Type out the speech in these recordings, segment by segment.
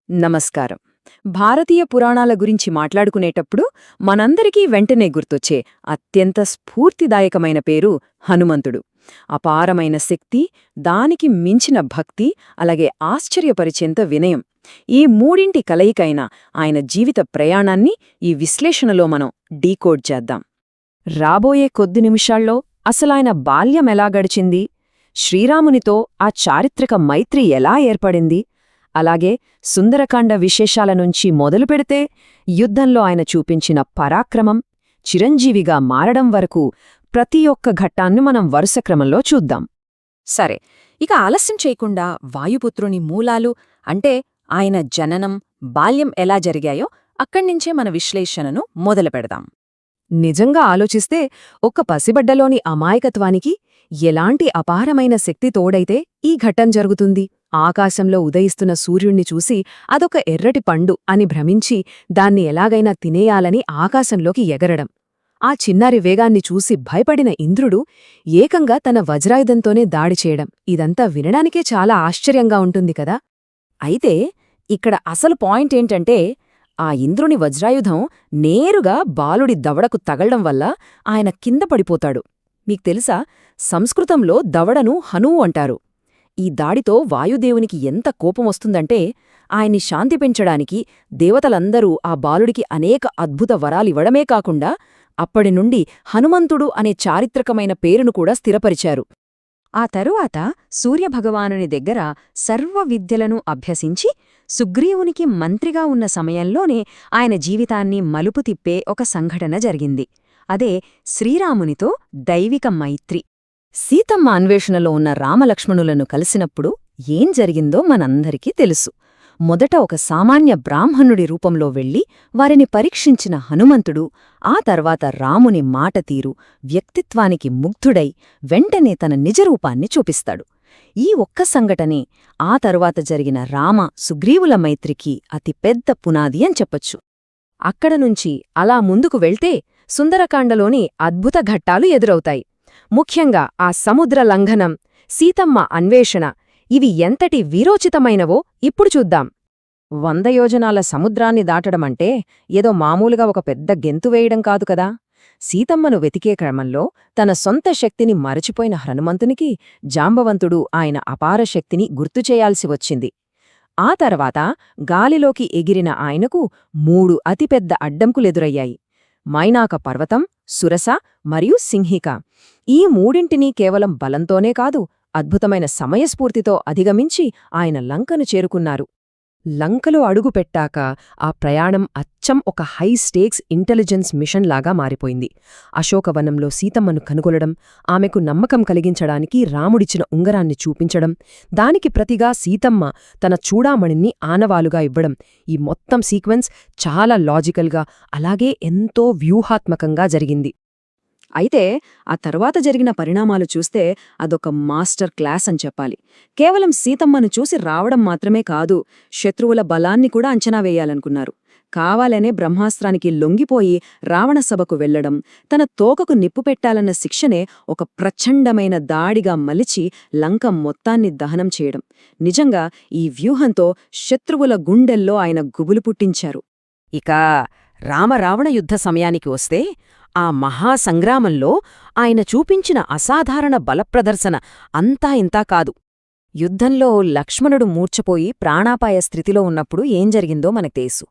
నమస్కారం. భారతీయ పురాణాల గురించి మాట్లాడుకునేటప్పుడు మనందరికీ వెంటనే గుర్తొచ్చే అత్యంత స్ఫూర్తిదాయకమైన పేరు హనుమంతుడు. అపారమైన శక్తి, దానికి మించిన భక్తి, అలాగే ఆశ్చర్యపరిచేంత వినయం. ఈ మూడింటి కలయికైన ఆయన జీవిత ప్రయాణాన్ని ఈ విశ్లేషణలో మనం డీకోడ్ చేద్దాం. రాబోయే కొద్ది నిమిషాల్లో అసలాయన బాల్యమెలా గడిచింది, శ్రీరామునితో ఆ చారిత్రక మైత్రి ఎలా ఏర్పడింది, అలాగే సుందరకాండ విశేషాల నుంచి మొదలుపెడితే యుద్ధంలో ఆయన చూపించిన పరాక్రమం, చిరంజీవిగా మారడం వరకు ప్రతి ఒక్క ఘట్టాన్ని మనం వరుస క్రమంలో చూద్దాం. సరే, ఇక ఆలస్యం చేయకుండా వాయుపుత్రుని మూలాలు అంటే ఆయన జననం, బాల్యం ఎలా జరిగాయో అక్కడ్నించే మన విశ్లేషణను మొదలుపెడదాం. నిజంగా ఆలోచిస్తే ఒక్క పసిబడ్డలోని అమాయకత్వానికి ఎలాంటి అపారమైన శక్తి తోడైతే ఈ ఘట్టం జరుగుతుంది. ఆకాశంలో ఉదయిస్తున్న సూర్యుణ్ణి చూసి అదొక ఎర్రటి పండు అని భ్రమించి దాన్ని ఎలాగైనా తినేయాలని ఆకాశంలోకి ఎగరడం, ఆ చిన్నారి వేగాన్ని చూసి భయపడిన ఇంద్రుడు ఏకంగా తన వజ్రాయుధంతోనే దాడి చేయడం, ఇదంతా వినడానికే చాలా ఆశ్చర్యంగా ఉంటుంది కదా. అయితే ఇక్కడ అసలు పాయింట్ ఏంటంటే, ఆ ఇంద్రుని వజ్రాయుధం నేరుగా బాలుడి దవడకు తగలడం వల్ల ఆయన కింద పడిపోతాడు. మీకు తెలుసా, సంస్కృతంలో దవడను హనువు అంటారు. ఈ దాడితో వాయుదేవునికి ఎంత కోపమొస్తుందంటే, ఆయన్ని శాంతి పెంచడానికి దేవతలందరూ ఆ బాలుడికి అనేక అద్భుత వరాలివ్వడమే కాకుండా అప్పటినుండి హనుమంతుడు అనే చారిత్రకమైన పేరును కూడా స్థిరపరిచారు. ఆ తరువాత సూర్యభగవానుని దగ్గర సర్వ విద్యలను అభ్యసించి సుగ్రీవునికి మంత్రిగా ఉన్న సమయంలోనే ఆయన జీవితాన్ని మలుపు తిప్పే ఒక సంఘటన జరిగింది. అదే శ్రీరామునితో దైవిక మైత్రి. సీతమ్మ అన్వేషణలో ఉన్న రామలక్ష్మణులను కలిసినప్పుడు ఏం జరిగిందో మనందరికీ తెలుసు. మొదట ఒక సామాన్య బ్రాహ్మణుడి రూపంలో వెళ్లి వారిని పరీక్షించిన హనుమంతుడు ఆ తర్వాత రాముని మాటతీరు, వ్యక్తిత్వానికి ముగ్ధుడై వెంటనే తన నిజరూపాన్ని చూపిస్తాడు. ఈ ఒక్క సంఘటనే ఆ తరువాత జరిగిన రామ సుగ్రీవుల మైత్రికి అతిపెద్ద పునాది అని చెప్పొచ్చు. అక్కడనుంచి అలా ముందుకు వెళ్తే సుందరకాండలోని అద్భుత ఘట్టాలు ఎదురవుతాయి. ముఖ్యంగా ఆ సముద్ర లంఘనం, సీతమ్మ అన్వేషణ, ఇవి ఎంతటి వీరోచితమైనవో ఇప్పుడు చూద్దాం. 100 యోజనాల సముద్రాన్ని దాటడమంటే ఏదో మామూలుగా ఒక పెద్ద గెంతు వేయడం కాదు కదా. సీతమ్మను వెతికే క్రమంలో తన సొంత శక్తిని మరచిపోయిన హనుమంతునికి జాంబవంతుడు ఆయన అపార శక్తిని గుర్తుచేయాల్సి వచ్చింది. ఆ తర్వాత గాలిలోకి ఎగిరిన ఆయనకు 3 అతిపెద్ద అడ్డంకులెదురయ్యాయి: మైనాక పర్వతం, సురస మరియు సింహిక. ఈ మూడింటినీ కేవలం బలంతోనే కాదు, అద్భుతమైన సమయస్ఫూర్తితో అధిగమించి ఆయన లంకను చేరుకున్నారు. లంకలో అడుగుపెట్టాక ఆ ప్రయాణం అచ్చం ఒక హై స్టేక్స్ ఇంటెలిజెన్స్ మిషన్ లాగా మారిపోయింది. అశోకవనంలో సీతమ్మను కనుగొనడం, ఆమెకు నమ్మకం కలిగించడానికి రాముడిచ్చిన ఉంగరాన్ని చూపించడం, దానికి ప్రతిగా సీతమ్మ తన చూడామణిని ఆనవాలుగా ఇవ్వడం, ఈ మొత్తం సీక్వెన్స్ చాలా లాజికల్గా అలాగే ఎంతో వ్యూహాత్మకంగా జరిగింది. అయితే ఆ తర్వాత జరిగిన పరిణామాలు చూస్తే అదొక మాస్టర్ క్లాస్ అని చెప్పాలి. కేవలం సీతమ్మను చూసి రావడం మాత్రమే కాదు, శత్రువుల బలాన్ని కూడా అంచనా వేయాలనుకున్నారు. కావాలనే బ్రహ్మాస్త్రానికి లొంగిపోయి రావణసభకు వెళ్లడం, తన తోకకు నిప్పు పెట్టాలన్న శిక్షనే ఒక ప్రచండమైన దాడిగా మలిచి లంక మొత్తాన్ని దహనం చేయడం. నిజంగా ఈ వ్యూహంతో శత్రువుల గుండెల్లో ఆయన గుబులు పుట్టించారు. ఇక రామరావణ యుద్ధ సమయానికి వస్తే, ఆ మహాసంగ్రామంలో ఆయన చూపించిన అసాధారణ బలప్రదర్శన అంతా ఇంతా కాదు. యుద్ధంలో లక్ష్మణుడు మూర్ఛపోయి ప్రాణాపాయ స్థితిలో ఉన్నప్పుడు ఏం జరిగిందో మనకు తెలుసు.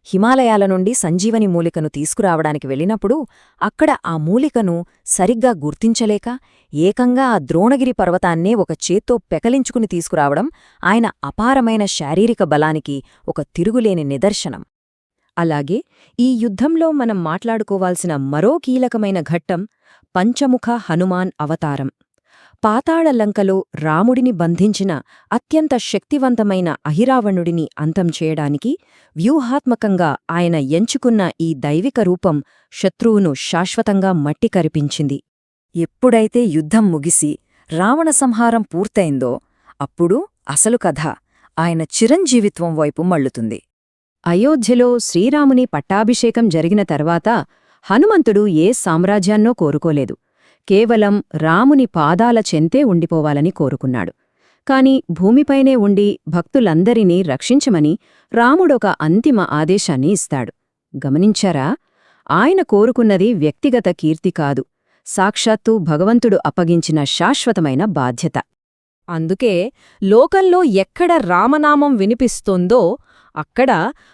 హిమాలయాల నుండి సంజీవని మూలికను తీసుకురావడానికి వెళ్ళినప్పుడు అక్కడ ఆ మూలికను సరిగ్గా గుర్తించలేక ఏకంగా ఆ ద్రోణగిరి పర్వతాన్నే ఒక చేత్తో పెకలించుకుని తీసుకురావడం ఆయన అపారమైన శారీరక బలానికి ఒక తిరుగులేని నిదర్శనం. అలాగే ఈ యుద్ధంలో మనం మాట్లాడుకోవాల్సిన మరో కీలకమైన ఘట్టం పంచముఖ హనుమాన్ అవతారం. పాతాళలంకలో రాముడిని బంధించిన అత్యంత శక్తివంతమైన అహిరావణుడిని అంతం చేయడానికి వ్యూహాత్మకంగా ఆయన ఎంచుకున్న ఈ దైవిక రూపం శత్రువును శాశ్వతంగా మట్టి కరిపించింది. ఎప్పుడైతే యుద్ధం ముగిసి రావణ సంహారం పూర్తయిందో అప్పుడు అసలు కథ ఆయన చిరంజీవిత్వం వైపు మళ్లుతుంది. అయోధ్యలో శ్రీరాముని పట్టాభిషేకం జరిగిన తర్వాత హనుమంతుడు ఏ సామ్రాజ్యాన్నో కోరుకోలేదు, కేవలం రాముని పాదాల చెంతే ఉండిపోవాలని కోరుకున్నాడు. కాని భూమిపైనే ఉండి భక్తులందరినీ రక్షించమని రాముడొక అంతిమ ఆదేశాన్ని ఇస్తాడు. గమనించారా? ఆయన కోరుకున్నది వ్యక్తిగత కీర్తి కాదు, సాక్షాత్తు భగవంతుడు అప్పగించిన శాశ్వతమైన బాధ్యత. అందుకే లోకంలో ఎక్కడ రామనామం వినిపిస్తోందో అక్కడ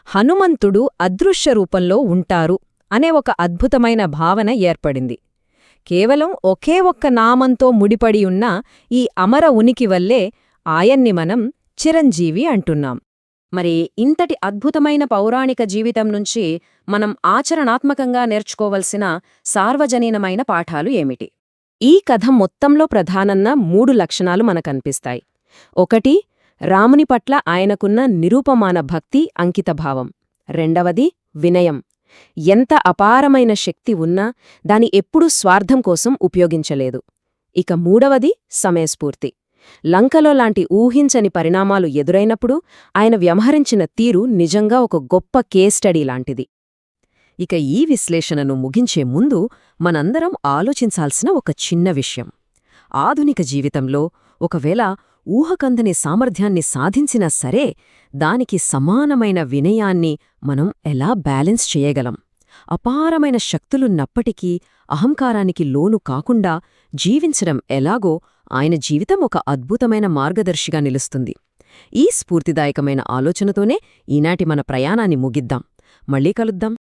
హనుమంతుడు అదృశ్య రూపంలో ఉంటారు అనే ఒక అద్భుతమైన భావన ఏర్పడింది. కేవలం ఒకే ఒక్క నామంతో ముడిపడి ఉన్న ఈ అమర ఉనికి వల్లే ఆయన్ని మనం చిరంజీవి అంటున్నాం. మరి ఇంతటి అద్భుతమైన పౌరాణిక జీవితం నుంచి మనం ఆచరణాత్మకంగా నేర్చుకోవలసిన సార్వజనీనమైన పాఠాలు ఏమిటి? ఈ కథ మొత్తంలో ప్రధానంగా 3 లక్షణాలు మనకనిపిస్తాయి. 1. రాముని పట్ల ఆయనకున్న నిరూపమాన భక్తి, అంకితభావం. 2. వినయం. ఎంత అపారమైన శక్తి ఉన్నా దాని ఎప్పుడూ స్వార్థం కోసం ఉపయోగించలేదు. ఇక 3. సమయస్ఫూర్తి. లంకలో లాంటి ఊహించని పరిణామాలు ఎదురైనప్పుడు ఆయన వ్యవహరించిన తీరు నిజంగా ఒక గొప్ప కేస్ స్టడీ లాంటిది. ఇక ఈ విశ్లేషణను ముగించే ముందు మనందరం ఆలోచించాల్సిన ఒక చిన్న విషయం. ఆధునిక జీవితంలో ఒకవేళ ఊహకందని సామర్థ్యాన్ని సాధించినా సరే దానికి సమానమైన వినయాన్ని మనం ఎలా బ్యాలెన్స్ చేయగలం? అపారమైన శక్తులున్నప్పటికీ అహంకారానికి లోను కాకుండా జీవించడం ఎలాగో ఆయన జీవితం ఒక అద్భుతమైన మార్గదర్శిగా నిలుస్తుంది. ఈ స్ఫూర్తిదాయకమైన ఆలోచనతోనే ఈనాటి మన ప్రయాణాన్ని ముగిద్దాం. మళ్ళీ కలుద్దాం.